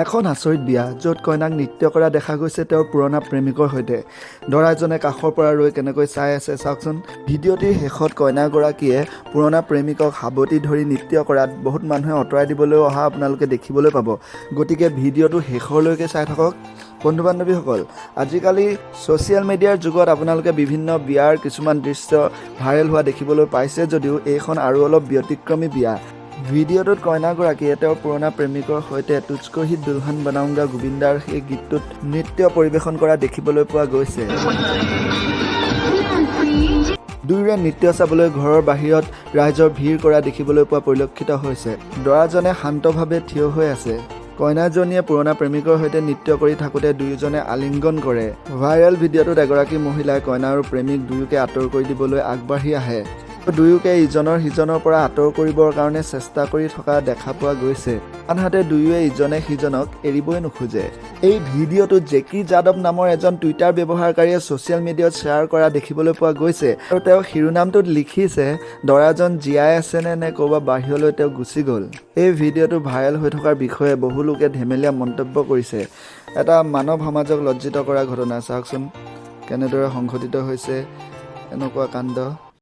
এখন আচৰিত বিয়া য'ত কইনাক নৃত্য কৰা দেখা গৈছে তেওঁৰ পুৰণা প্ৰেমিকৰ সৈতে। দৰাজনে কাষৰ পৰা ৰৈ কেনেকৈ চাই আছে চাওকচোন। ভিডিঅ'টিৰ শেষত কইনাগৰাকীয়ে পুৰণা প্ৰেমিকক সাৱটি ধৰি নৃত্য কৰাত বহুত মানুহে আঁতৰাই দিবলৈ অহা আপোনালোকে দেখিবলৈ পাব। গতিকে ভিডিঅ'টো শেষলৈকে চাই থাকক। বন্ধু বান্ধৱীসকল, আজিকালি ছ'চিয়েল মিডিয়াৰ যুগত আপোনালোকে বিভিন্ন বিয়াৰ কিছুমান দৃশ্য ভাইৰেল হোৱা দেখিবলৈ পাইছে যদিও এইখন আৰু অলপ ব্যতিক্ৰমী বিয়া। ভিডিঅ'টোত কইনাগৰাকীয়ে তেওঁৰ পুৰণা প্ৰেমিকৰ সৈতে তুজকো হি দুলহন বনাউংগা গোবিন্দাৰ সেই গীতটোত নৃত্য পৰিৱেশন কৰা দেখিবলৈ পোৱা গৈছে। দুয়োৰে নৃত্য চাবলৈ ঘৰৰ বাহিৰত ৰাইজৰ ভিৰ কৰা দেখিবলৈ পোৱা পৰিলক্ষিত হৈছে। দৰাজনে শান্তভাৱে থিয় হৈ আছে। কইনাজনীয়ে পুৰণা প্ৰেমিকৰ সৈতে নৃত্য কৰি থাকোঁতে দুয়োজনে আলিংগন কৰে। ভাইৰেল ভিডিঅ'টোত এগৰাকী মহিলাই কইনা আৰু প্ৰেমিক দুয়োকে আঁতৰ কৰি দিবলৈ আগবাঢ়ি আহে। দুয়োকে ইজনৰ সিজনৰ পৰা আঁতৰ কৰিবৰ কাৰণে চেষ্টা কৰি থকা দেখা পোৱা গৈছে। আনহাতে দুয়োৱে ইজনে সিজনক এৰিবই নোখোজে। এই ভিডিঅ'টোত জেকি যাদৱ নামৰ এজন টুইটাৰ ব্যৱহাৰকাৰীয়ে ছ'চিয়েল মিডিয়াত শ্বেয়াৰ কৰা দেখিবলৈ পোৱা গৈছে আৰু তেওঁ শিৰোনামটোত লিখিছে, দৰাজন জীয়াই আছেনে নে ক'ৰবাত বাহিৰলৈ তেওঁ গুচি গ'ল। এই ভিডিঅ'টো ভাইৰেল হৈ থকাৰ বিষয়ে বহু লোকে ধেমেলীয়া মন্তব্য কৰিছে। এটা মানৱ সমাজক লজ্জিত কৰা ঘটনা। চাওকচোন কেনেদৰে সংঘটিত হৈছে এনেকুৱা কাণ্ড।